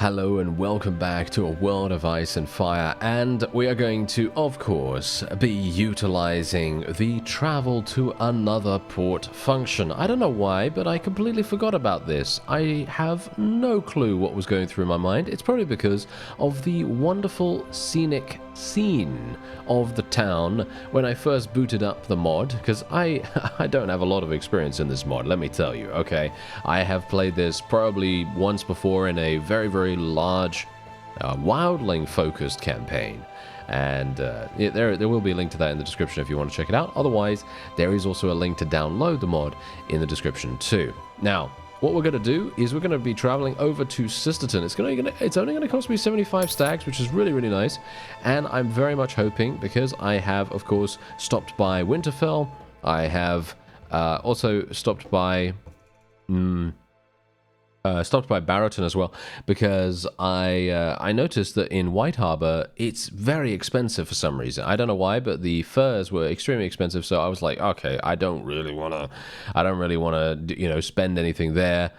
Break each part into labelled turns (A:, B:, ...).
A: Hello and welcome back to A World of Ice and Fire, and we are going to, of course, be utilizing the travel to another port function. I don't know why, but I completely forgot about this. I have no clue what was going through my mind. It's probably because of the wonderful scenic scene of the town when I first booted up the mod, because I don't have a lot of experience in this mod, let me tell you, okay? I have played this probably once before in a very large wildling focused campaign, and there will be a link to that in the description if you want to check it out. Otherwise, there is also a link to download the mod in the description too. Now, what we're going to do is we're going to be traveling over to Sisterton. It's only going to cost me 75 stags, which is really nice. And I'm very much hoping, because I have, of course, stopped by Winterfell. I have also stopped by Barrowton as well, because I noticed that in White Harbor it's very expensive for some reason. I don't know why, but the furs were extremely expensive. So I was like, okay, I don't really want to, spend anything there.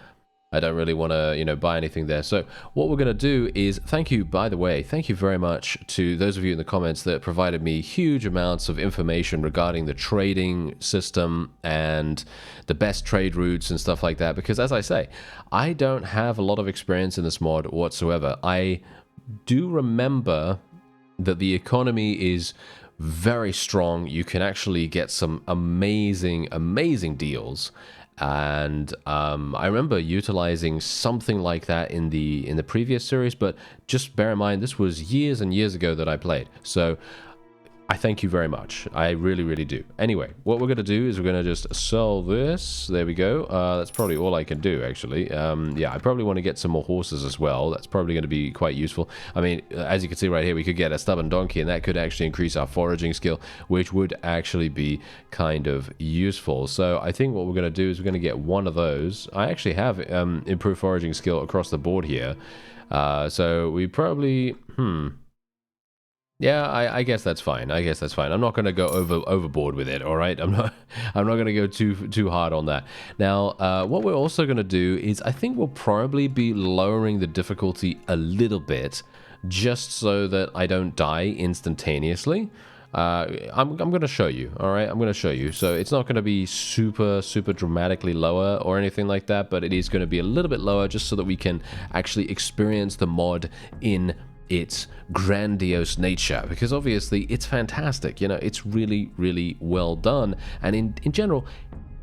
A: I don't really want to, buy anything there. So what we're going to do is, thank you, by the way, thank you very much to those of you in the comments that provided me huge amounts of information regarding the trading system and the best trade routes and stuff like that. Because as I say, I don't have a lot of experience in this mod whatsoever. I do remember that the economy is very strong. You can actually get some amazing deals. And I remember utilizing something like that in the previous series, but just bear in mind this was years and years ago that I played. So I thank you very much. I really do. Anyway, what we're going to do is we're going to just sell this. There we go. That's probably all I can do, actually. Yeah, I probably want to get some more horses as well. That's probably going to be quite useful. I mean, as you can see right here, we could get a stubborn donkey, and that could actually increase our foraging skill, which would actually be kind of useful. So I think what we're going to do is we're going to get one of those. I actually have improved foraging skill across the board here. So we probably... Yeah, I guess that's fine. I'm not going to go overboard with it. All right, I'm not going to go too hard on that. Now, what we're also going to do is I think we'll probably be lowering the difficulty a little bit, just so that I don't die instantaneously. I'm going to show you. All right, I'm going to show you. So it's not going to be super dramatically lower or anything like that, but it is going to be a little bit lower, just so that we can actually experience the mod in its grandiose nature, because obviously it's fantastic. It's really well done, and in general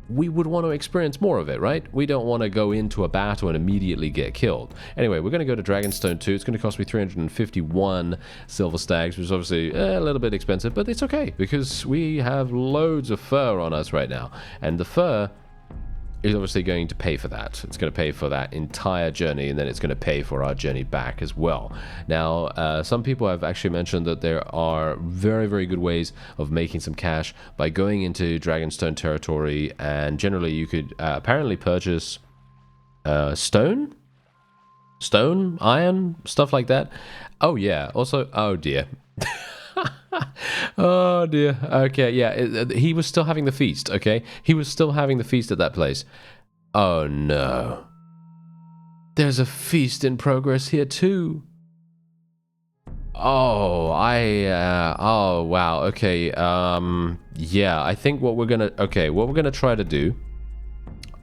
A: we would want to experience more of it, right? We don't want to go into a battle and immediately get killed. Anyway, we're going to go to Dragonstone 2. It's going to cost me 351 silver stags, which is obviously a little bit expensive, but it's okay because we have loads of fur on us right now, and the fur is obviously going to pay for that. It's going to pay for that entire journey, and then it's going to pay for our journey back as well. Now, some people have actually mentioned that there are very good ways of making some cash by going into Dragonstone territory, and generally you could apparently purchase stone, iron, stuff like that. Oh yeah, also, oh dear. Oh dear. Okay, yeah, he was still having the feast, okay? He was still having the feast at that place. Oh no. There's a feast in progress here too. Oh, oh wow, okay. Yeah, I think what we're gonna try to do,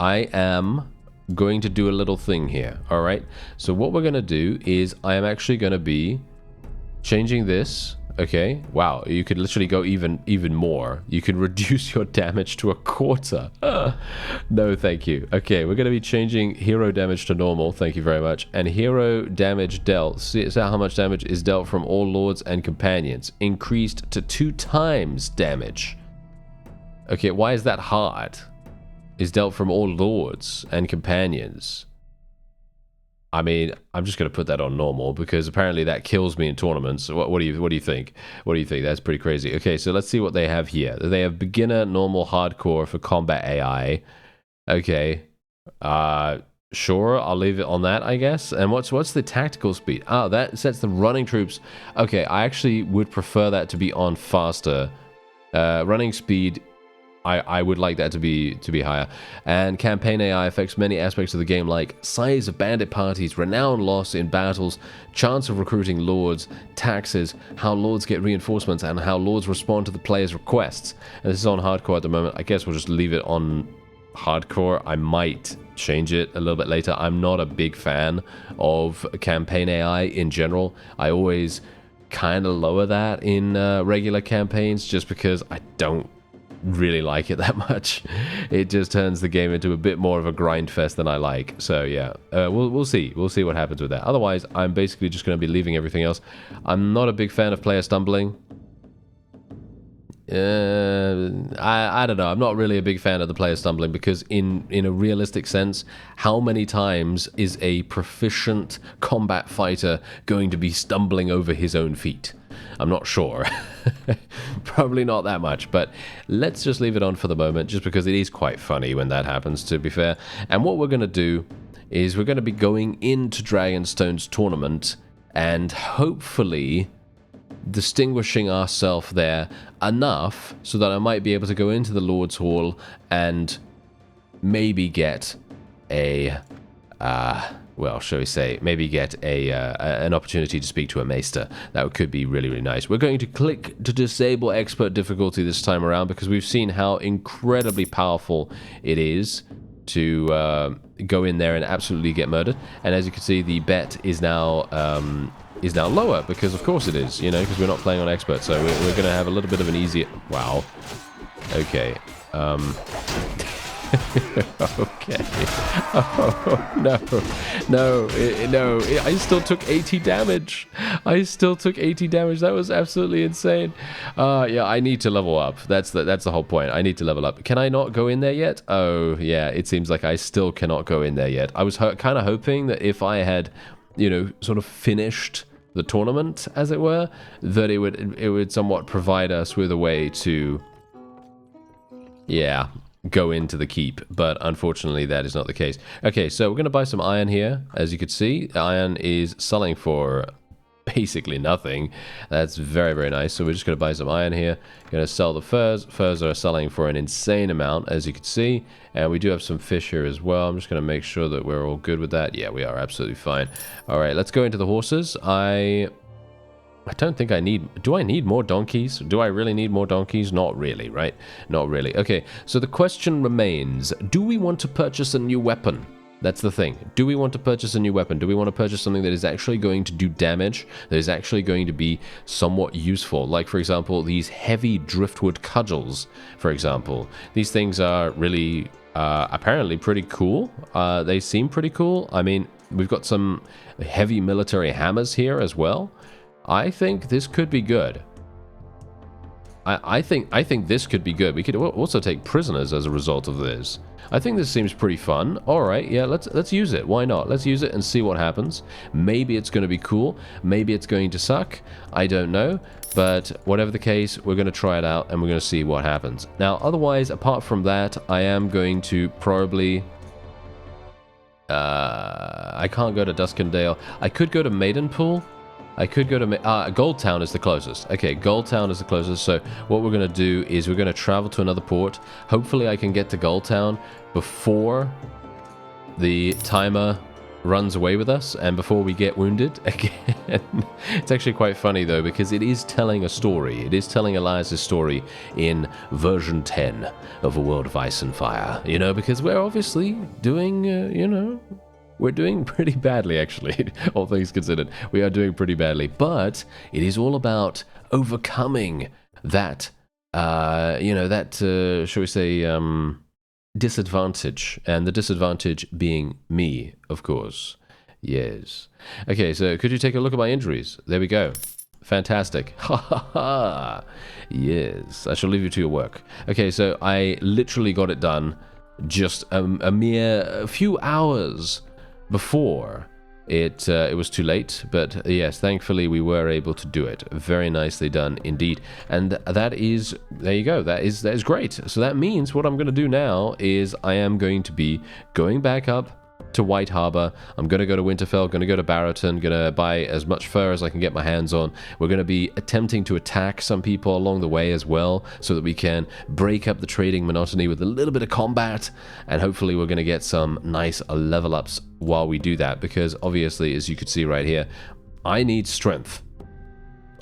A: I am going to do a little thing here, alright? So what we're gonna do is I am actually gonna be changing this. Okay, wow, you could literally go even more. You can reduce your damage to a quarter. No, thank you. Okay, we're going to be changing hero damage to normal, thank you very much. And hero damage dealt, see how much damage is dealt from all lords and companions. Increased to 2 times damage. Okay, why is that hard? Is dealt from all lords and companions. I mean, I'm just going to put that on normal, because apparently that kills me in tournaments. What do you think? What do you think? That's pretty crazy. Okay, so let's see what they have here. They have beginner, normal, hardcore for combat AI. Okay. Sure, I'll leave it on that, I guess. And what's the tactical speed? Oh, that sets the running troops. Okay, I actually would prefer that to be on faster. Running speed, I would like that to be higher. And campaign AI affects many aspects of the game, like size of bandit parties, renown loss in battles, chance of recruiting lords, taxes, how lords get reinforcements, and how lords respond to the player's requests. And this is on hardcore at the moment. I guess we'll just leave it on hardcore. I might change it a little bit later. I'm not a big fan of campaign AI in general. I always kind of lower that in regular campaigns just because I don't really like it that much. It just turns the game into a bit more of a grind fest than I like. So yeah, we'll see what happens with that. Otherwise, I'm basically just going to be leaving everything else. I'm not a big fan of player stumbling. I don't know. I'm not really a big fan of the player stumbling because in a realistic sense, how many times is a proficient combat fighter going to be stumbling over his own feet? I'm not sure. Probably not that much, but let's just leave it on for the moment just because it is quite funny when that happens, to be fair. And what we're going to do is we're going to be going into Dragonstone's tournament and hopefully distinguishing ourselves there enough so that I might be able to go into the Lord's Hall and maybe get a well, shall we say, maybe get an opportunity to speak to a maester. That could be really, really nice. We're going to click to disable expert difficulty this time around because we've seen how incredibly powerful it is to go in there and absolutely get murdered. And as you can see, the bet is now lower because of course it is, you know, because we're not playing on expert. So we're going to have a little bit of an easier... Wow. Okay. Okay. Oh, no, I still took 80 damage. That was absolutely insane. Yeah, I need to level up. That's the whole point. I need to level up. Can I not go in there yet? Oh, yeah, it seems like I still cannot go in there yet. I was kind of hoping that if I had, you know, sort of finished the tournament, as it were, that it would somewhat provide us with a way to, yeah, go into the keep, but unfortunately that is not the case. Okay, so we're going to buy some iron here. As you can see, iron is selling for basically nothing. That's very, very nice. So we're just going to buy some iron here. Going to sell the furs. Furs are selling for an insane amount, as you can see. And we do have some fish here as well. I'm just going to make sure that we're all good with that. Yeah, we are absolutely fine. All right, let's go into the horses. I don't think I need... Do I need more donkeys? Do I really need more donkeys? Not really, right? Not really. Okay, so the question remains, do we want to purchase a new weapon? That's the thing. Do we want to purchase a new weapon? Do we want to purchase something that is actually going to do damage, that is actually going to be somewhat useful? Like, for example, these heavy driftwood cudgels, for example. These things are really, apparently pretty cool. They seem pretty cool. I mean, we've got some heavy military hammers here as well. I think this could be good. I think this could be good. We could also take prisoners as a result of this. I think this seems pretty fun. All right, yeah, let's use it. Why not? Let's use it and see what happens. Maybe it's going to be cool. Maybe it's going to suck. I don't know. But whatever the case, we're going to try it out and we're going to see what happens. Now, otherwise, apart from that, I am going to probably... I can't go to Duskendale. I could go to Maidenpool. I could go to... Goldtown is the closest. Okay, Goldtown is the closest. So what we're going to do is we're going to travel to another port. Hopefully I can get to Goldtown before the timer runs away with us and before we get wounded again. It's actually quite funny, though, because it is telling a story. It is telling Elias's story in version 10 of A World of Ice and Fire. You know, because we're obviously doing, you know... We're doing pretty badly, actually, all things considered. We are doing pretty badly, but it is all about overcoming that, you know, that, shall we say, disadvantage, and the disadvantage being me, of course. Yes. Okay, so could you take a look at my injuries? There we go. Fantastic. Ha ha ha. Yes, I shall leave you to your work. Okay, so I literally got it done just a mere few hours before it was too late, but yes, thankfully we were able to do it. Very nicely done indeed. And that is, there you go, that is great. So that means what I'm going to do now is I am going to be going back up to White Harbor. I'm going to go to Winterfell, going to go to Barrowton, going to buy as much fur as I can get my hands on. We're going to be attempting to attack some people along the way as well, so that we can break up the trading monotony with a little bit of combat, and hopefully we're going to get some nice level ups while we do that, because obviously, as you could see right here, I need strength.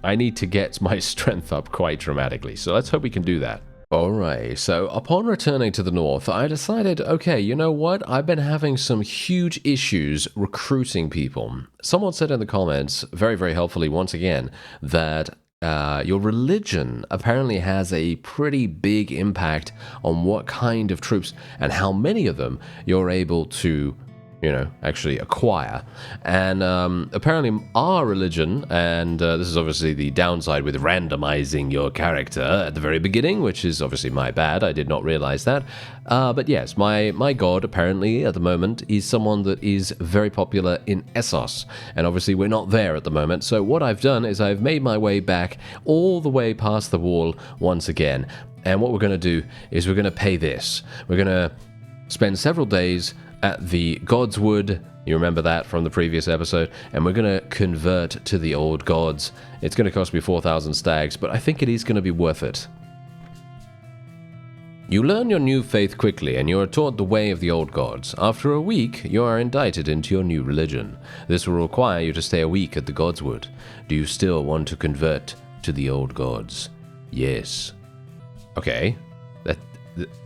A: I need to get my strength up quite dramatically, so let's hope we can do that. Alright, so upon returning to the north, I decided, okay, you know what? I've been having some huge issues recruiting people. Someone said in the comments, very, very helpfully once again, that your religion apparently has a pretty big impact on what kind of troops and how many of them you're able to, you know, actually acquire. And apparently our religion, and this is obviously the downside with randomizing your character at the very beginning, which is obviously my bad, I did not realize that. But yes, my god apparently at the moment is someone that is very popular in Essos, and obviously we're not there at the moment. So what I've done is I've made my way back all the way past the wall once again, and what we're going to do is we're going to pay this. We're going to spend several days at the Godswood, you remember that from the previous episode, and we're going to convert to the old gods. It's going to cost me 4,000 stags, but I think it is going to be worth it. You learn your new faith quickly, and you are taught the way of the old gods. After a week, you are indicted into your new religion. This will require you to stay a week at the Godswood. Do you still want to convert to the old gods? Yes. Okay.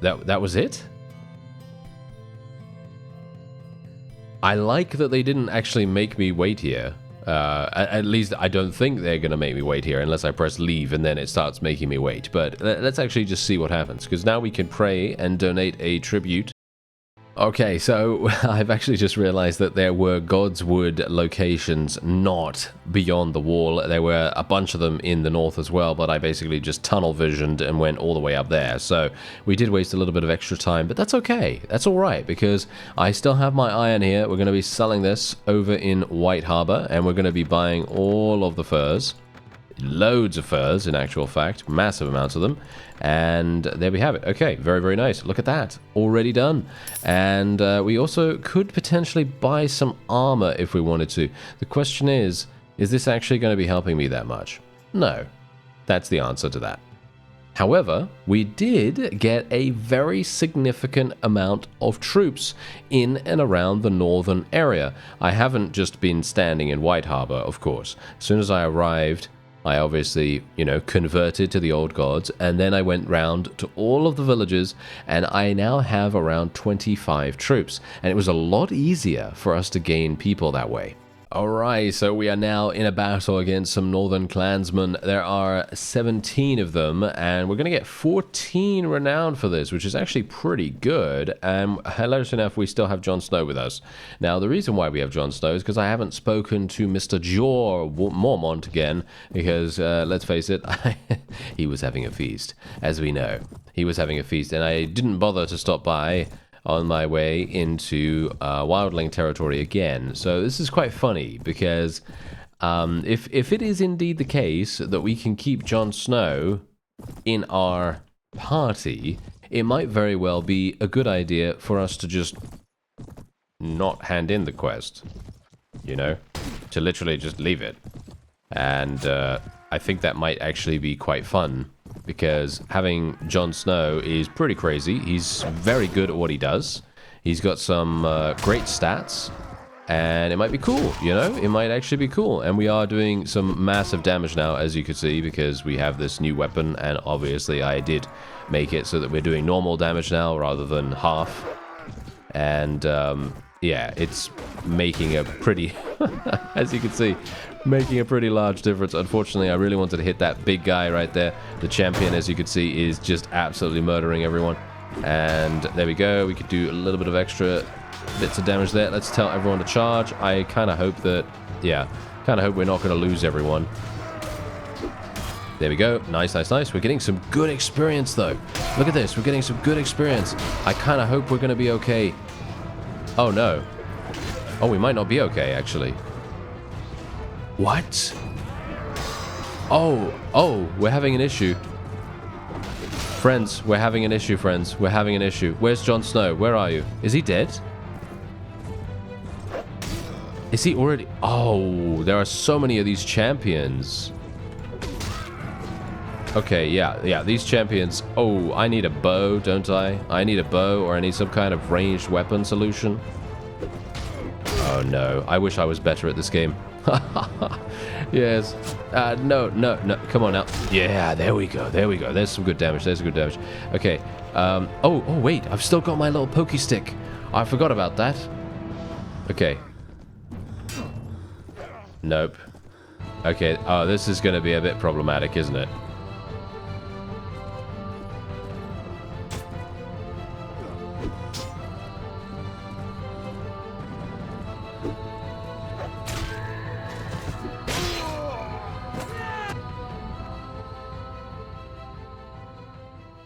A: That was it? I like that they didn't actually make me wait here. At least I don't think they're going to make me wait here unless I press leave and then it starts making me wait. But let's actually just see what happens, because now we can pray and donate a tribute. Okay, so I've actually just realized that there were Godswood locations not beyond the wall. There were a bunch of them in the north as well, but I basically just tunnel visioned and went all the way up there. So we did waste a little bit of extra time, but that's okay. That's all right, because I still have my iron here. We're going to be selling this over in White Harbor, and we're going to be buying all of the furs. Loads of furs, in actual fact, massive amounts of them, and there we have it. Okay, very, very nice. Look at that, already done. And we also could potentially buy some armor if we wanted to. The question is this actually going to be helping me that much? No, that's the answer to that. However, we did get a very significant amount of troops in and around the northern area. I haven't just been standing in White Harbor, of course. As soon as I arrived, I obviously, you know, converted to the old gods, and then I went round to all of the villages, and I now have around 25 troops, and it was a lot easier for us to gain people that way. Alright, so we are now in a battle against some northern clansmen. There are 17 of them, and we're going to get 14 renown for this, which is actually pretty good. Hilarious enough, we still have Jon Snow with us. Now, the reason why we have Jon Snow is because I haven't spoken to Mr. Jorah Mormont again, because, let's face it, he was having a feast, as we know. He was having a feast, and I didn't bother to stop by on my way into wildling territory again. So this is quite funny, because if it is indeed the case that we can keep Jon Snow in our party, it might very well be a good idea for us to just not hand in the quest, you know, to literally just leave it. And I think that might actually be quite fun, because having Jon Snow is pretty crazy. He's very good at what he does. He's got some great stats, and it might be cool, you know? It might actually be cool. And we are doing some massive damage now, as you can see, because we have this new weapon, and obviously I did make it so that we're doing normal damage now rather than half. And yeah, it's making a pretty, as you can see, making a pretty large difference. Unfortunately, I really wanted to hit that big guy right there. The champion, as you can see, is just absolutely murdering everyone. And there we go. We could do a little bit of extra bits of damage there. Let's tell everyone to charge. I kind of hope that, yeah, kind of hope we're not going to lose everyone. There we go. Nice, nice, nice. We're getting some good experience, though. Look at this. We're getting some good experience. I kind of hope we're going to be okay. Oh, no. Oh, we might not be okay, actually. What? Oh, we're having an issue. Friends, we're having an issue, friends. We're having an issue. Where's Jon Snow? Where are you? Is he dead? Is he already? Oh, there are so many of these champions. Okay, yeah, these champions. Oh, I need a bow, don't I? I need a bow, or I need some kind of ranged weapon solution. Oh no, I wish I was better at this game. Yes. No. Come on now. Yeah, there we go. There's some good damage. Okay. Oh, wait. I've still got my little pokey stick. I forgot about that. Okay. Nope. Okay. Oh, this is going to be a bit problematic, isn't it?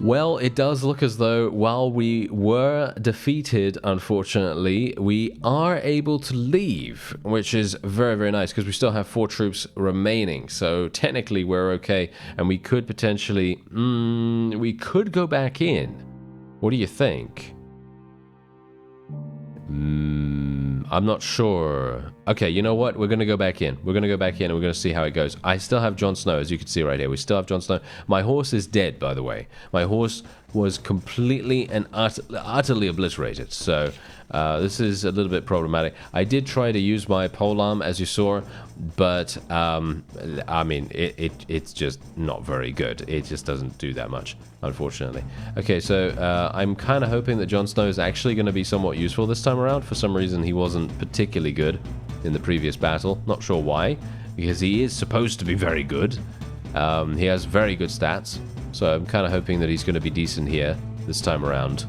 A: Well, it does look as though while we were defeated, unfortunately, we are able to leave, which is very, very nice because we still have 4 troops remaining. So technically we're okay, and we could potentially, we could go back in. What do you think? I'm not sure. Okay, you know what? We're going to go back in. We're going to go back in and we're going to see how it goes. I still have Jon Snow, as you can see right here. We still have Jon Snow. My horse is dead, by the way. My horse was completely and utterly obliterated. So this is a little bit problematic. I did try to use my polearm, as you saw, but I mean, it's just not very good. It just doesn't do that much, unfortunately. Okay, so I'm kind of hoping that Jon Snow is actually going to be somewhat useful this time around. For some reason, he wasn't particularly good in the previous battle. Not sure why, because he is supposed to be very good. He has very good stats, so I'm kind of hoping that he's going to be decent here this time around.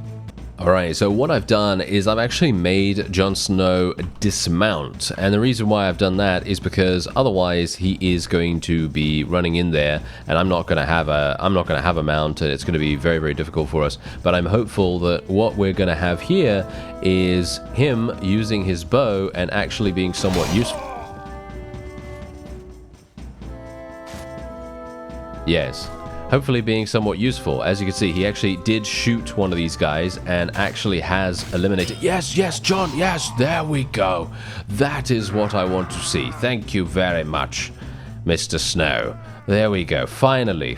A: Alright, so what I've done is I've actually made Jon Snow dismount, and the reason why I've done that is because otherwise he is going to be running in there, and I'm not going to have a mount, and it's going to be very, very difficult for us. But I'm hopeful that what we're going to have here is him using his bow and actually being somewhat useful. Yes. Hopefully being somewhat useful. As you can see, he actually did shoot one of these guys and actually has eliminated. Yes, John, yes, there we go. That is what I want to see. Thank you very much, Mr. Snow. There we go. Finally.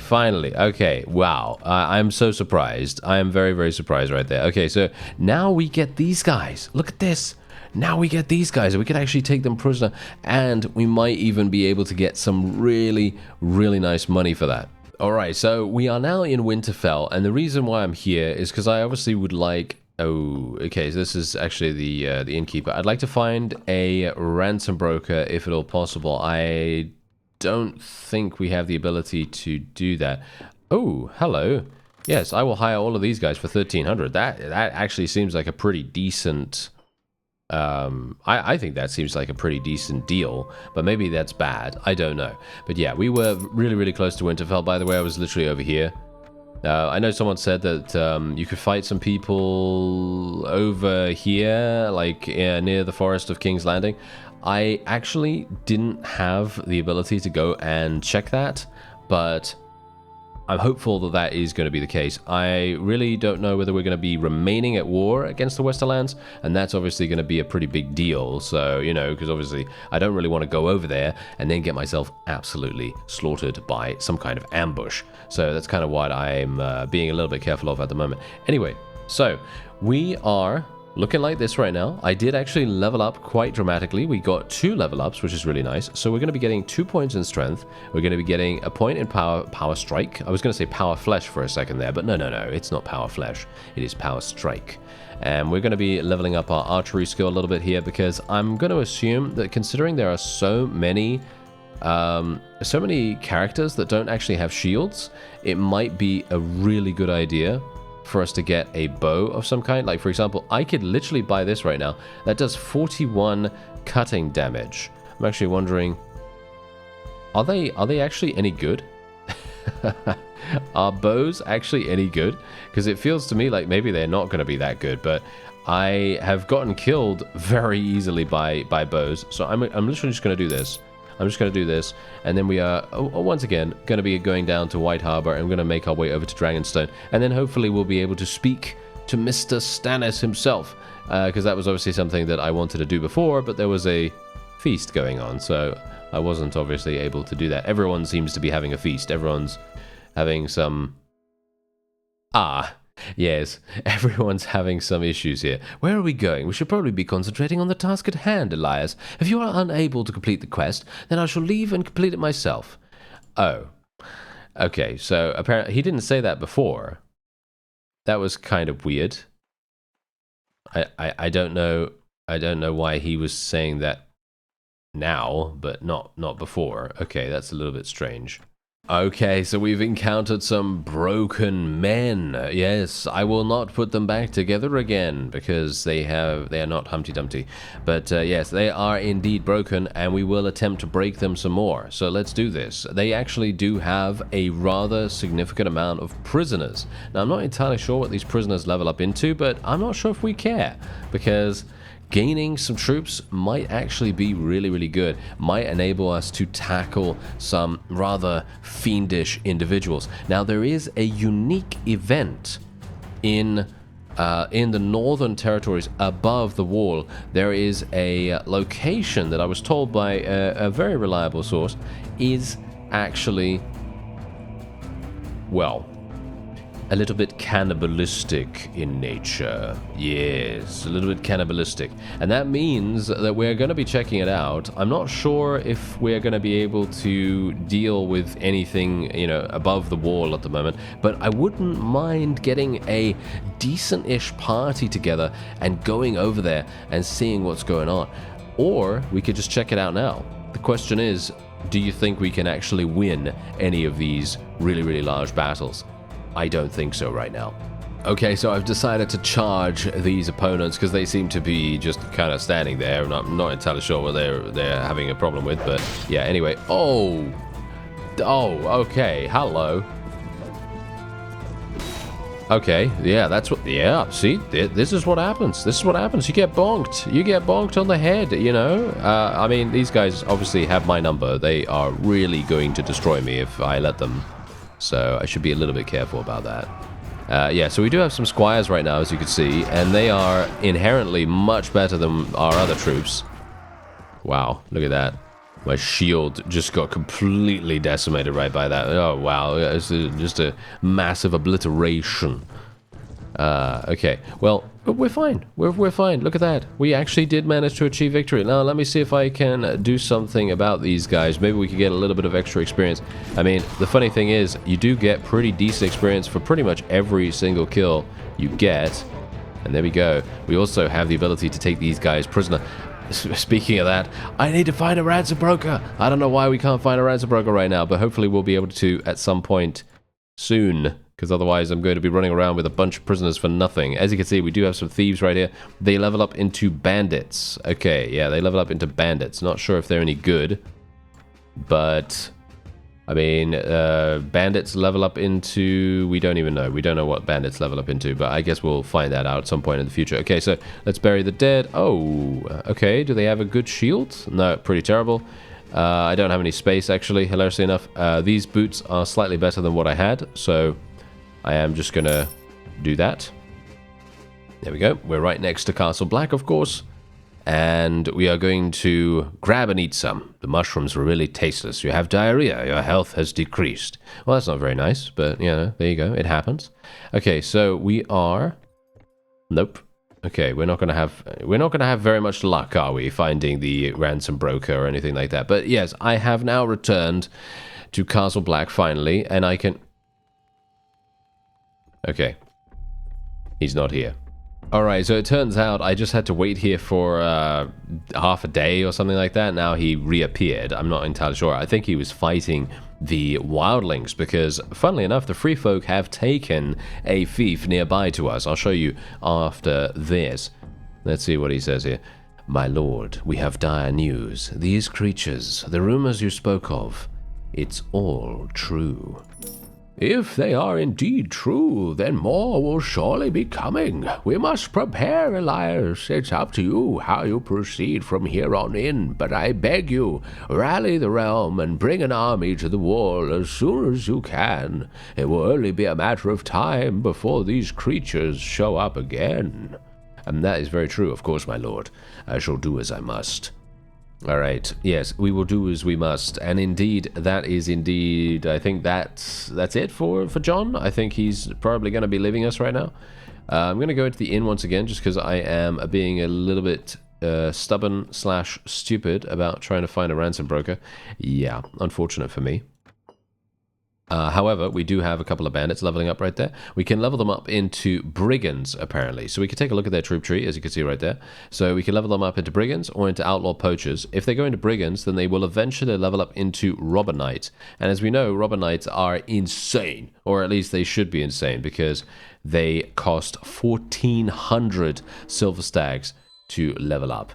A: Okay, wow. I'm so surprised. I am very, very surprised right there. Okay, so now we get these guys. Look at this. Now we get these guys, and we can actually take them prisoner, and we might even be able to get some really, really nice money for that. Alright, so we are now in Winterfell, and the reason why I'm here is because I obviously would like... Oh, okay, so this is actually the innkeeper. I'd like to find a ransom broker, if at all possible. I don't think we have the ability to do that. Oh, hello. Yes, I will hire all of these guys for 1,300. That actually seems like a pretty decent... I think that seems like a pretty decent deal, but maybe that's bad. I don't know. But yeah, we were really, really close to Winterfell. By the way, I was literally over here. I know someone said that you could fight some people over here, like near the Forest of King's Landing. I actually didn't have the ability to go and check that, but I'm hopeful that that is going to be the case. I really don't know whether we're going to be remaining at war against the Westerlands, and that's obviously going to be a pretty big deal. So, you know, because obviously I don't really want to go over there and then get myself absolutely slaughtered by some kind of ambush. So that's kind of what I'm being a little bit careful of at the moment. Anyway, so we are looking like this right now. I did actually level up quite dramatically. We got 2 level ups, which is really nice. So we're going to be getting 2 points in strength. We're going to be getting a point in power strike. I was going to say power flesh for a second there, but no. It's not power flesh. It is power strike. And we're going to be leveling up our archery skill a little bit here, because I'm going to assume that considering there are so many characters that don't actually have shields, it might be a really good idea for us to get a bow of some kind. Like, for example, I could literally buy this right now. That does 41 cutting damage. I'm actually wondering, are they actually any good? Are bows actually any good? Because it feels to me like maybe they're not going to be that good, but I have gotten killed very easily by bows. So I'm literally just going to do this. I'm just going to do this, and then we are, once again, going to be going down to White Harbor, and we're going to make our way over to Dragonstone, and then hopefully we'll be able to speak to Mr. Stannis himself, because that was obviously something that I wanted to do before, but there was a feast going on, so I wasn't obviously able to do that. Everyone seems to be having a feast. Everyone's having some... Yes, everyone's having some issues here. Where are we going? We should probably be concentrating on the task at hand, Elias. If you are unable to complete the quest, then I shall leave and complete it myself. Oh. Okay, so apparently he didn't say that before. That was kind of weird. I don't know. I don't know why he was saying that now, but not before. Okay, that's a little bit strange. Okay, so we've encountered some broken men. Yes, I will not put them back together again because they are not Humpty Dumpty. But yes, they are indeed broken, and we will attempt to break them some more. So let's do this. They actually do have a rather significant amount of prisoners. Now, I'm not entirely sure what these prisoners level up into, but I'm not sure if we care because gaining some troops might actually be really, really good. Might enable us to tackle some rather fiendish individuals. Now, there is a unique event in the northern territories above the wall. There is a location that I was told by a very reliable source is actually, well, a little bit cannibalistic in nature. Yes, a little bit cannibalistic. And that means that we're going to be checking it out. I'm not sure if we're going to be able to deal with anything, you know, above the wall at the moment, but I wouldn't mind getting a decent-ish party together and going over there and seeing what's going on. Or we could just check it out now. The question is, do you think we can actually win any of these really, really large battles? I don't think so right now. Okay, so I've decided to charge these opponents because they seem to be just kind of standing there, and I'm not entirely sure what they're having a problem with, but yeah, anyway. Oh, okay, hello. Okay, yeah, that's what, yeah, see, this is what happens. This is what happens. You get bonked. You get bonked on the head, you know? I mean, these guys obviously have my number. They are really going to destroy me if I let them. So I should be a little bit careful about that. Yeah, so we do have some squires right now, as you can see, and they are inherently much better than our other troops. Wow, look at that. My shield just got completely decimated right by that. Oh, wow, it's just a massive obliteration. Okay, well, we're fine. We're fine. Look at that. We actually did manage to achieve victory. Now, let me see if I can do something about these guys. Maybe we could get a little bit of extra experience. I mean, the funny thing is, you do get pretty decent experience for pretty much every single kill you get. And there we go. We also have the ability to take these guys prisoner. Speaking of that, I need to find a ransom broker. I don't know why we can't find a ransom broker right now, but hopefully we'll be able to at some point soon. Because otherwise I'm going to be running around with a bunch of prisoners for nothing. As you can see, we do have some thieves right here. They level up into bandits. Okay, yeah, they level up into bandits. Not sure if they're any good. But, I mean, bandits level up into... We don't even know. We don't know what bandits level up into. But I guess we'll find that out at some point in the future. Okay, so let's bury the dead. Oh, okay. Do they have a good shield? No, pretty terrible. I don't have any space, actually, hilariously enough. These boots are slightly better than what I had, so... I am just going to do that. There we go. We're right next to Castle Black, of course. And we are going to grab and eat some. The mushrooms were really tasteless. You have diarrhea. Your health has decreased. Well, that's not very nice, but, you know, there you go. It happens. Okay, so we are... Nope. Okay, we're not going to have very much luck, are we, finding the ransom broker or anything like that. But yes, I have now returned to Castle Black finally, and I can... Okay. He's not here. Alright, so it turns out I just had to wait here for half a day or something like that. Now he reappeared. I'm not entirely sure. I think he was fighting the wildlings because, funnily enough, the free folk have taken a fief nearby to us. I'll show you after this. Let's see what he says here. My lord, we have dire news. These creatures, the rumors you spoke of, it's all true. If they are indeed true, then more will surely be coming. We must prepare, Elias. It's up to you how you proceed from here on in, but I beg you, rally the realm and bring an army to the wall as soon as you can. It will only be a matter of time before these creatures show up again. And that is very true, of course, my lord. I shall do as I must. All right. Yes, we will do as we must, and indeed, that is indeed. I think that's it for John. I think he's probably going to be leaving us right now. I'm going to go into the inn once again, just because I am being a little bit stubborn / stupid about trying to find a ransom broker. Yeah, unfortunate for me. However, we do have a couple of bandits leveling up right there. We can level them up into brigands, apparently. So we can take a look at their troop tree, as you can see right there. So we can level them up into brigands or into outlaw poachers. If they go into brigands, then they will eventually level up into robber knights. And as we know, robber knights are insane, or at least they should be insane, because they cost 1,400 silver stags to level up,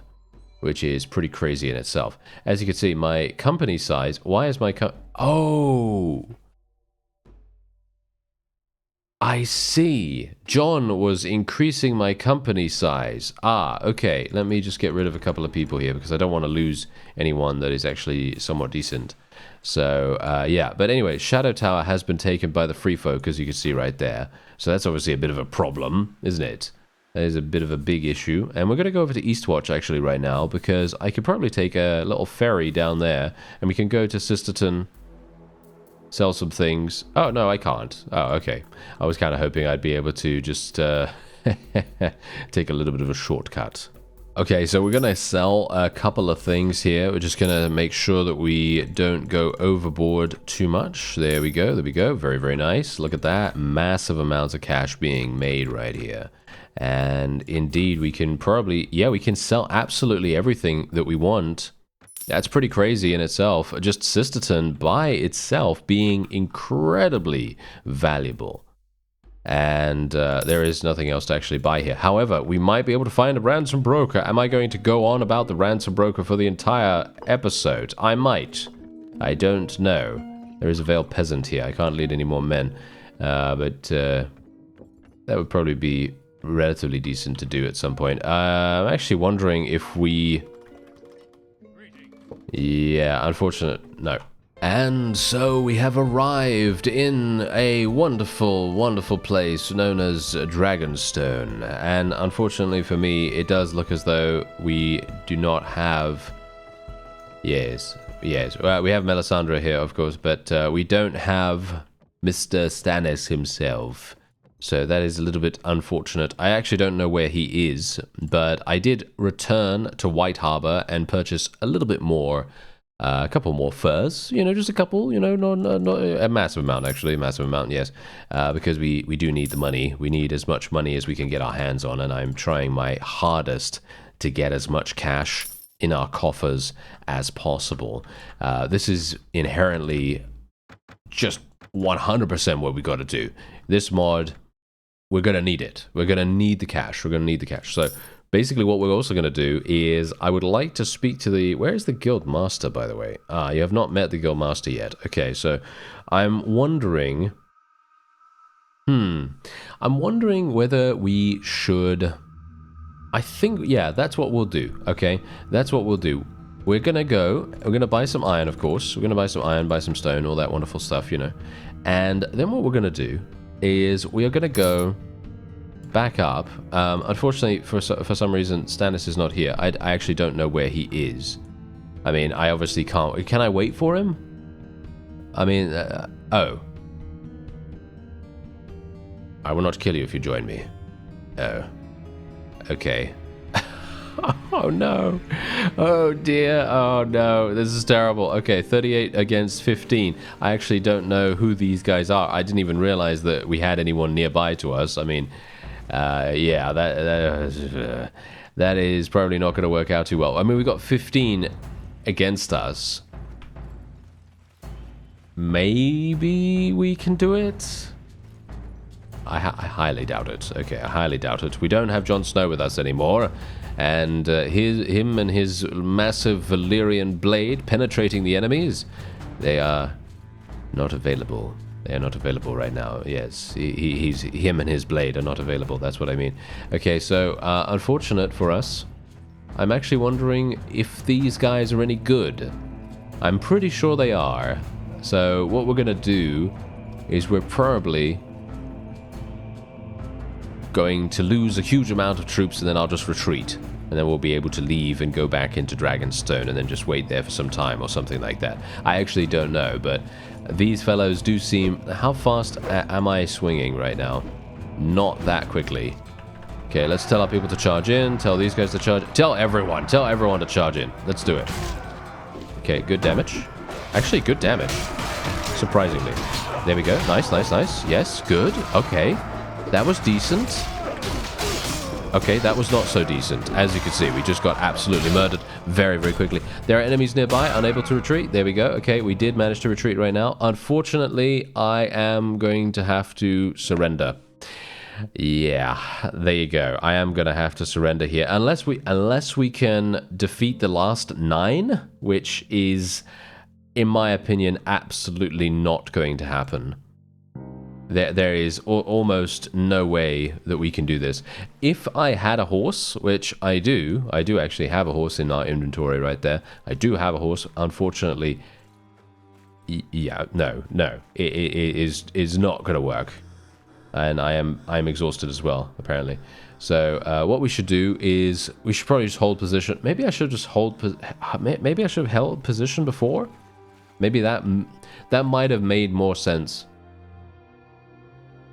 A: which is pretty crazy in itself. As you can see, my company size... Why is my... Oh... I see. John was increasing my company size. Ah, okay. Let me just get rid of a couple of people here because I don't want to lose anyone that is actually somewhat decent. So, yeah. But anyway, Shadow Tower has been taken by the free folk, as you can see right there. So that's obviously a bit of a problem, isn't it? That is a bit of a big issue. And we're going to go over to Eastwatch actually right now because I could probably take a little ferry down there and we can go to Sisterton... Sell some things. Oh, no, I can't. Oh, okay. I was kind of hoping I'd be able to just take a little bit of a shortcut. Okay, so we're going to sell a couple of things here. We're just going to make sure that we don't go overboard too much. There we go. There we go. Very, very nice. Look at that. Massive amounts of cash being made right here. And indeed, we can probably... Yeah, we can sell absolutely everything that we want. That's pretty crazy in itself. Just Sisterton by itself being incredibly valuable. And there is nothing else to actually buy here. However, we might be able to find a ransom broker. Am I going to go on about the ransom broker for the entire episode? I might. I don't know. There is a veiled peasant here. I can't lead any more men. But that would probably be relatively decent to do at some point. I'm actually wondering if we... Yeah, unfortunate, no. And so we have arrived in a wonderful, wonderful place known as Dragonstone. And unfortunately for me, it does look as though we do not have... Yes. Well, we have Melisandre here, of course, but we don't have Mr. Stannis himself. So that is a little bit unfortunate. I actually don't know where he is, but I did return to White Harbor and purchase a little bit more, a couple more furs, you know, just a couple, you know, not a massive amount, actually, a massive amount, yes, because we do need the money. We need as much money as we can get our hands on, and I'm trying my hardest to get as much cash in our coffers as possible. This is inherently just 100% what we got to do. This mod... We're going to need it. We're going to need the cash. We're going to need the cash. So basically what we're also going to do is I would like to speak to the... Where is the guild master, by the way? Ah, you have not met the guild master yet. Okay, so I'm wondering... I'm wondering whether we should... I think, yeah, that's what we'll do. Okay, that's what we'll do. We're going to go... We're going to buy some iron, of course. We're going to buy some iron, buy some stone, all that wonderful stuff, you know. And then what we're going to do is we are going to go back up. Unfortunately, for some reason, Stannis is not here. I actually don't know where he is. I mean, I obviously can't... Can I wait for him? I mean, oh. I will not kill you if you join me. Oh. Okay. Oh no. Oh dear. Oh no. This is terrible. Okay, 38 against 15. I actually don't know who these guys are. I didn't even realize that we had anyone nearby to us. I mean, yeah, that is probably not going to work out too well. I mean, we got 15 against us. Maybe we can do it? I highly doubt it. Okay, I highly doubt it. We don't have Jon Snow with us anymore. And him and his massive Valyrian blade penetrating the enemies, they are not available. They are not available right now. Yes, him and his blade are not available. That's what I mean. Okay, so unfortunate for us. I'm actually wondering if these guys are any good. I'm pretty sure they are. So what we're going to do is we're probably going to lose a huge amount of troops and then I'll just retreat. and then we'll be able to leave and go back into Dragonstone and then just wait there for some time or something like that. I actually don't know, but these fellows do seem... How fast am I swinging right now? Not that quickly. Okay, let's tell our people to charge in, tell these guys to charge... Tell everyone to charge in. Let's do it. Okay, good damage. Actually, good damage. Surprisingly. There we go. Nice, nice, nice. Yes, good. Okay. That was decent. Okay, that was not so decent. As you can see, we just got absolutely murdered very, very quickly. There are enemies nearby, unable to retreat. There we go. Okay, we did manage to retreat right now. Unfortunately, I am going to have to surrender. Yeah, there you go. I am going to have to surrender here. Unless we can defeat the last 9, which is, in my opinion, absolutely not going to happen. There is almost no way that we can do this. If I had a horse, which I do actually have a horse in our inventory right there. I do have a horse. Unfortunately, yeah, no, it is not going to work. And I'm exhausted as well, apparently. So what we should do is we should probably just hold position. Maybe I should just hold. Maybe I should have held position before. Maybe that might have made more sense.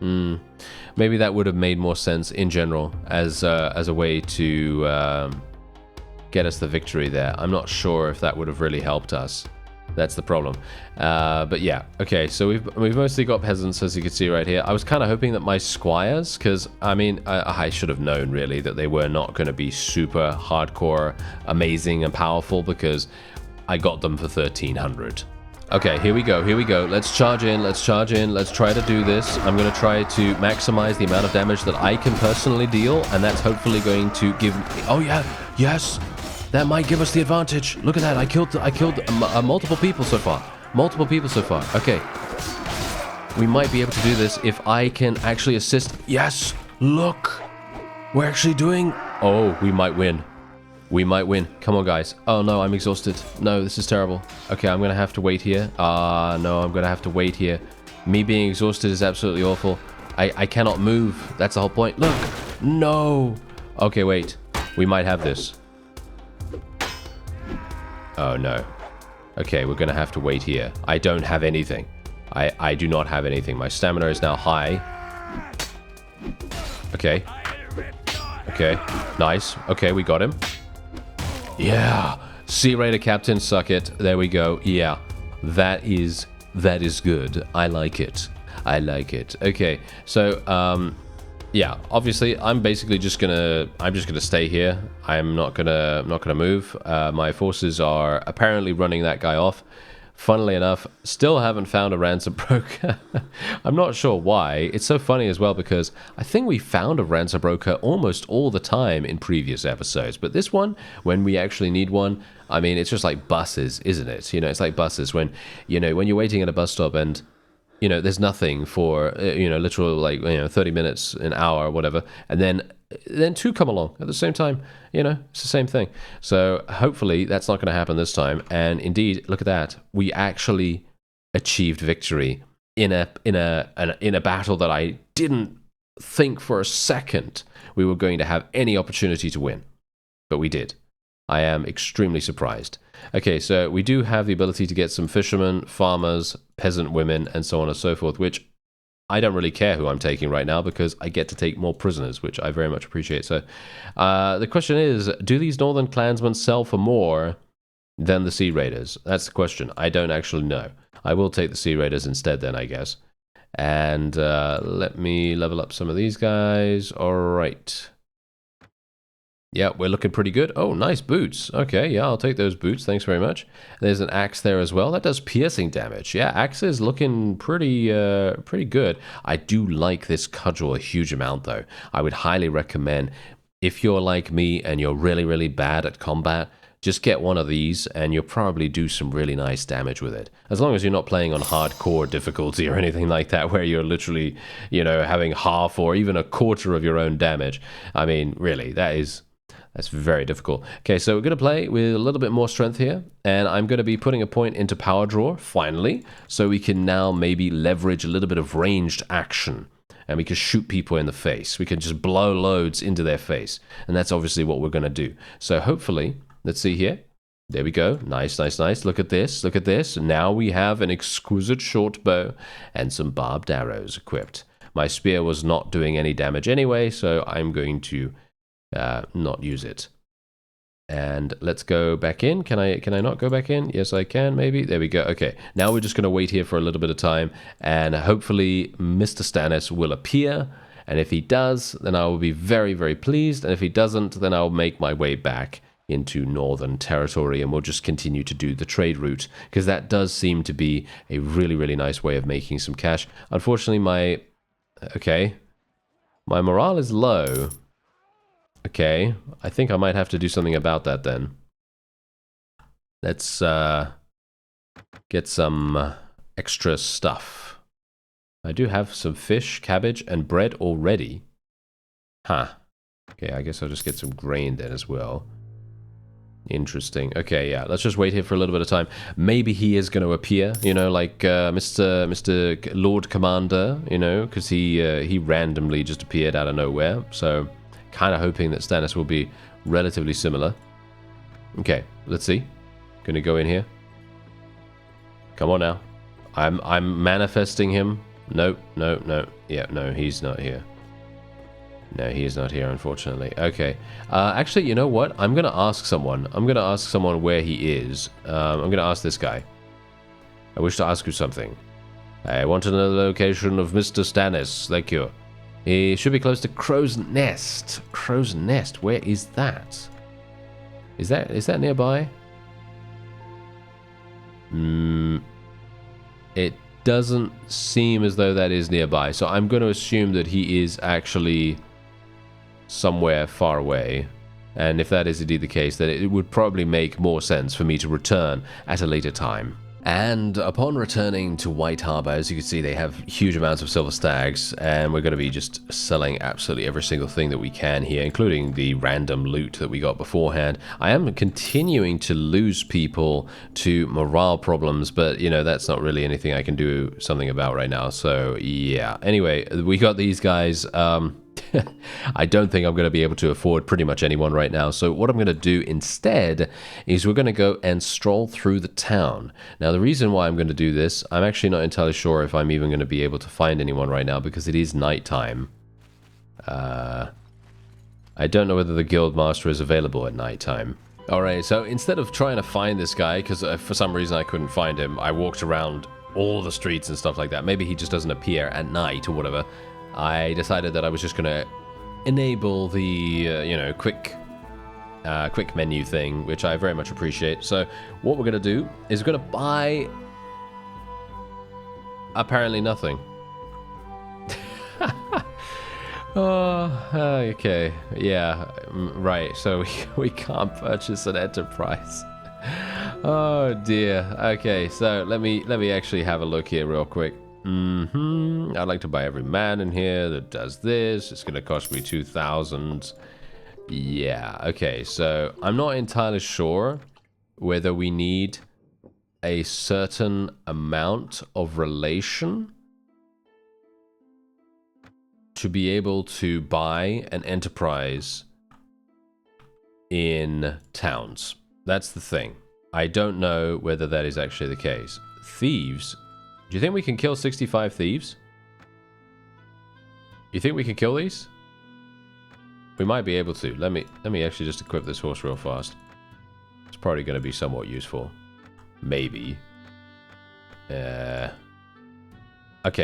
A: Maybe that would have made more sense in general as a way to get us the victory there. I'm not sure if that would have really helped us. That's the problem. But yeah, okay. So we've mostly got peasants, as you can see right here. I was kind of hoping that my squires, because I mean I should have known really that they were not going to be super hardcore, amazing and powerful, because I got them for 1300. Okay, here we go, here we go. Let's charge in, let's charge in, let's try to do this. I'm going to try to maximize the amount of damage that I can personally deal, and that's hopefully going to give me... Oh yeah, yes! That might give us the advantage. Look at that, I killed multiple people so far. Multiple people so far. Okay. We might be able to do this if I can actually assist. Yes! Look! We're actually doing... Oh, we might win. We might win. Come on, guys. Oh, no, I'm exhausted. No, this is terrible. Okay, I'm going to have to wait here. No, I'm going to have to wait here. Me being exhausted is absolutely awful. I cannot move. That's the whole point. Look. No. Okay, wait. We might have this. Oh, no. Okay, we're going to have to wait here. I don't have anything. I do not have anything. My stamina is now high. Okay. Okay. Nice. Okay, we got him. Yeah, Sea Raider Captain, suck it. There we go. Yeah, that is good. I like it. I like it. Okay, so yeah, obviously I'm basically just gonna stay here. I'm not gonna move. My forces are apparently running that guy off. Funnily enough, still haven't found a ransom broker. I'm not sure why. It's so funny as well because I think we found a ransom broker almost all the time in previous episodes. But this one, when we actually need one, I mean, it's just like buses, isn't it? You know, it's like buses when you're waiting at a bus stop and, there's nothing for, literal like, 30 minutes, an hour, whatever. And then 2 come along at the same time. It's the same thing. So hopefully that's not going to happen this time. And indeed, look at that. We actually achieved victory in a battle that I didn't think for a second we were going to have any opportunity to win. But we did. I am extremely surprised. Okay, so we do have the ability to get some fishermen, farmers, peasant women, and so on and so forth, which I don't really care who I'm taking right now because I get to take more prisoners, which I very much appreciate. So the question is, do these northern clansmen sell for more than the Sea Raiders? That's the question. I don't actually know. I will take the Sea Raiders instead then, I guess. And let me level up some of these guys. All right. Yeah, we're looking pretty good. Oh, nice boots. Okay, yeah, I'll take those boots. Thanks very much. There's an axe there as well. That does piercing damage. Yeah, axe is looking pretty good. I do like this cudgel a huge amount, though. I would highly recommend, if you're like me and you're really, really bad at combat, just get one of these and you'll probably do some really nice damage with it. As long as you're not playing on hardcore difficulty or anything like that, where you're literally, having half or even a quarter of your own damage. I mean, really, that's very difficult. Okay, so we're going to play with a little bit more strength here, and I'm going to be putting a point into power draw, finally, so we can now maybe leverage a little bit of ranged action. and we can shoot people in the face. We can just blow loads into their face. And that's obviously what we're going to do. So hopefully, let's see here. There we go. Nice, nice, nice. Look at this. Look at this. Now we have an exquisite short bow and some barbed arrows equipped. My spear was not doing any damage anyway, so I'm going to not use it. And let's go back in. Can I not go back in? Yes, I can, maybe. There we go. Okay, now we're just going to wait here for a little bit of time, and hopefully Mr. Stannis will appear. And if he does, then I will be very, very pleased. And if he doesn't, then I'll make my way back into Northern Territory, and we'll just continue to do the trade route, because that does seem to be a really, really nice way of making some cash. Unfortunately, my morale is low. Okay, I think I might have to do something about that then. Let's get some extra stuff. I do have some fish, cabbage, and bread already. Huh. Okay, I guess I'll just get some grain then as well. Interesting. Okay, yeah, let's just wait here for a little bit of time. Maybe he is going to appear, you know, like Mr. Lord Commander, you know, because he randomly just appeared out of nowhere. So, kind of hoping that Stannis will be relatively similar. Okay, let's see. Gonna go in here. Come on now. I'm manifesting him. Nope, no, no. Yeah, no, he's not here. No, he is not here, unfortunately. Okay. Actually, you know what? I'm going to ask someone. I'm going to ask someone where he is. I'm going to ask this guy. I wish to ask you something. I want to know the location of Mr. Stannis. Thank you. He should be close to Crow's Nest. Crow's Nest. Where is that? Is that nearby? It doesn't seem as though that is nearby. So I'm going to assume that he is actually somewhere far away, and if that is indeed the case, then it would probably make more sense for me to return at a later time. And upon returning to White Harbor, as you can see, they have huge amounts of silver stags, and we're going to be just selling absolutely every single thing that we can here, including the random loot that we got beforehand. I am continuing to lose people to morale problems, but, you know, that's not really anything I can do something about right now, so yeah. Anyway, we got these guys. I don't think I'm going to be able to afford pretty much anyone right now. So what I'm going to do instead is we're going to go and stroll through the town. Now, the reason why I'm going to do this, I'm actually not entirely sure if I'm even going to be able to find anyone right now, because it is nighttime. I don't know whether the guild master is available at nighttime. Alright, so instead of trying to find this guy, because for some reason I couldn't find him, I walked around all the streets and stuff like that. Maybe he just doesn't appear at night or whatever. I decided that I was just going to enable the, you know, quick menu thing, which I very much appreciate. So what we're going to do is we're going to buy apparently nothing. Oh, okay. Yeah, right. So we can't purchase an enterprise. Oh dear. Okay, so let me actually have a look here real quick. I'd like to buy every man in here that does this. It's going to cost me 2,000. Yeah, okay. So I'm not entirely sure whether we need a certain amount of relation to be able to buy an enterprise in towns. That's the thing. I don't know whether that is actually the case. Thieves... Do you think we can kill 65 thieves? You think we can kill these? We might be able to. Let me actually just equip this horse real fast. It's probably going to be somewhat useful. Maybe. Okay,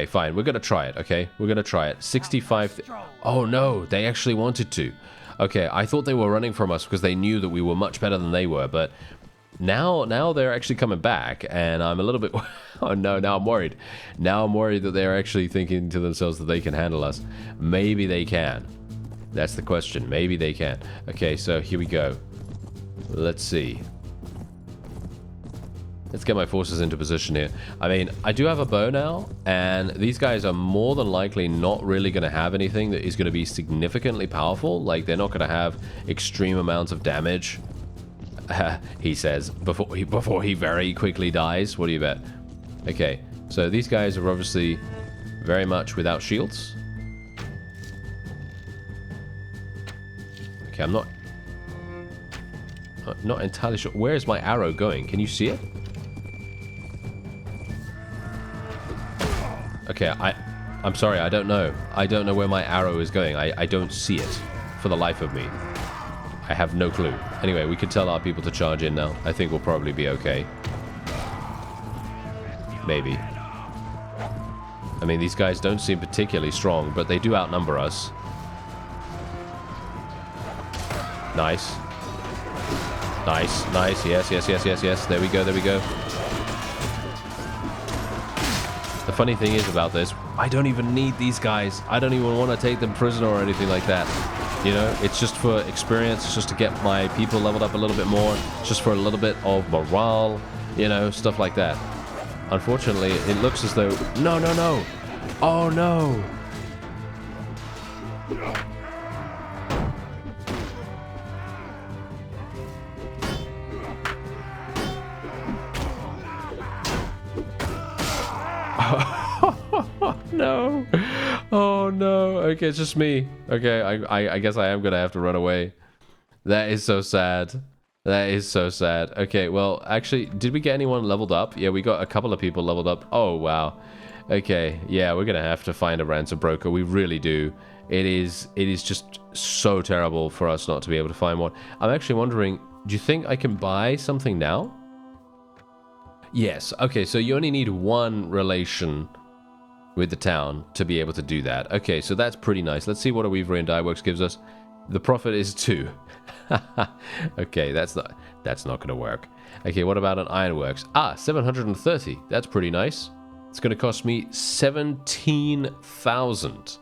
A: fine. We're going to try it, okay? We're going to try it. 65... Oh, no. They actually wanted to. Okay, I thought they were running from us because they knew that we were much better than they were, but... Now they're actually coming back, and I'm a little bit... Oh no, now I'm worried. Now I'm worried that they're actually thinking to themselves that they can handle us. Maybe they can. That's the question. Maybe they can. Okay, so here we go. Let's see. Let's get my forces into position here. I mean, I do have a bow now, and these guys are more than likely not really going to have anything that is going to be significantly powerful. Like, they're not going to have extreme amounts of damage. He says, before he very quickly dies. What do you bet? Okay, so these guys are obviously very much without shields. I'm not entirely sure. Where is my arrow going? Can you see it? Okay, I'm sorry, I don't know. I don't know where my arrow is going. I don't see it for the life of me. I have no clue. Anyway, we can tell our people to charge in now. I think we'll probably be okay. Maybe. I mean, these guys don't seem particularly strong, but they do outnumber us. Nice. Nice, nice. Yes, yes, yes, yes, yes. There we go, there we go. The funny thing is about this, I don't even need these guys. I don't even want to take them prisoner or anything like that. You know, it's just for experience. It's just to get my people leveled up a little bit more. It's just for a little bit of morale, you know, stuff like that. Unfortunately, it looks as though... No, no, no. Oh, no. No. Oh no. Okay, it's just me. Okay, I guess I am gonna have to run away. That is so sad. That is so sad. Okay, well, actually, did we get anyone leveled up? Yeah, we got a couple of people leveled up. Oh wow. Okay, yeah, we're gonna have to find a ransom broker. We really do. It is just so terrible for us not to be able to find one. I'm actually wondering, do you think I can buy something now? Yes. Okay, so you only need one relation with the town to be able to do that. Okay, so that's pretty nice. Let's see what a Weaver and Dyeworks gives us. The profit is 2. Okay, that's not going to work. Okay, what about an Ironworks? Ah, 730. That's pretty nice. It's going to cost me 17,000.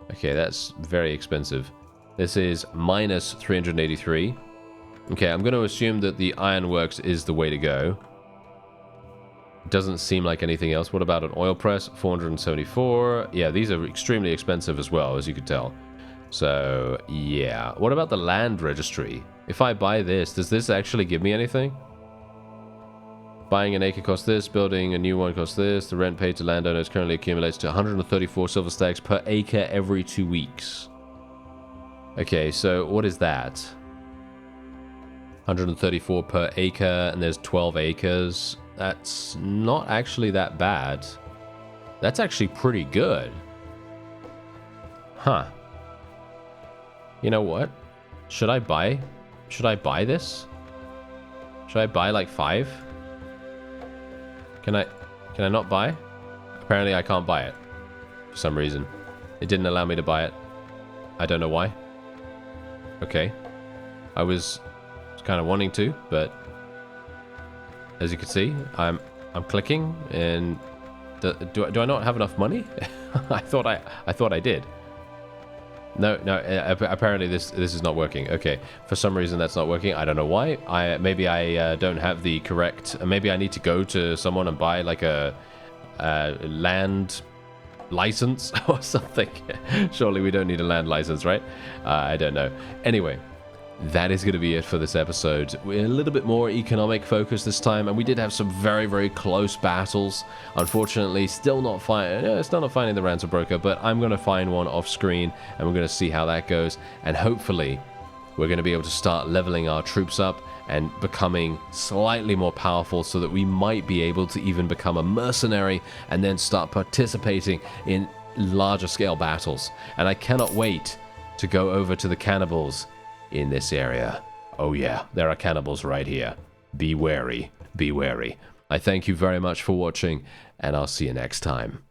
A: Okay, that's very expensive. This is minus 383. Okay, I'm going to assume that the Ironworks is the way to go. Doesn't seem like anything else. What about an oil press? 474. Yeah, these are extremely expensive as well, as you could tell. So, yeah. What about the land registry? If I buy this, does this actually give me anything? Buying an acre costs this. Building a new one costs this. The rent paid to landowners currently accumulates to 134 silver stacks per acre every 2 weeks. Okay, so what is that? 134 per acre, and there's 12 acres. That's not actually that bad. That's actually pretty good. Huh. You know what? Should I buy this? Should I buy like 5? Can I not buy? Apparently I can't buy it for some reason. It didn't allow me to buy it. I don't know why. Okay. I was kind of wanting to, but as you can see, I'm clicking, and do I not have enough money? I thought I did. No. Apparently this is not working. Okay, for some reason that's not working. I don't know why. Maybe I don't have the correct. Maybe I need to go to someone and buy like a land license or something. Surely we don't need a land license, right? I don't know. Anyway. That is going to be it for this episode. We're a little bit more economic focused this time, and we did have some very, very close battles. Unfortunately, still not finding the ransom broker, but I'm going to find one off screen, and we're going to see how that goes. And hopefully, we're going to be able to start leveling our troops up and becoming slightly more powerful, so that we might be able to even become a mercenary and then start participating in larger scale battles. And I cannot wait to go over to the cannibals in this area. Oh yeah, there are cannibals right here. Be wary, be wary. I thank you very much for watching, and I'll see you next time.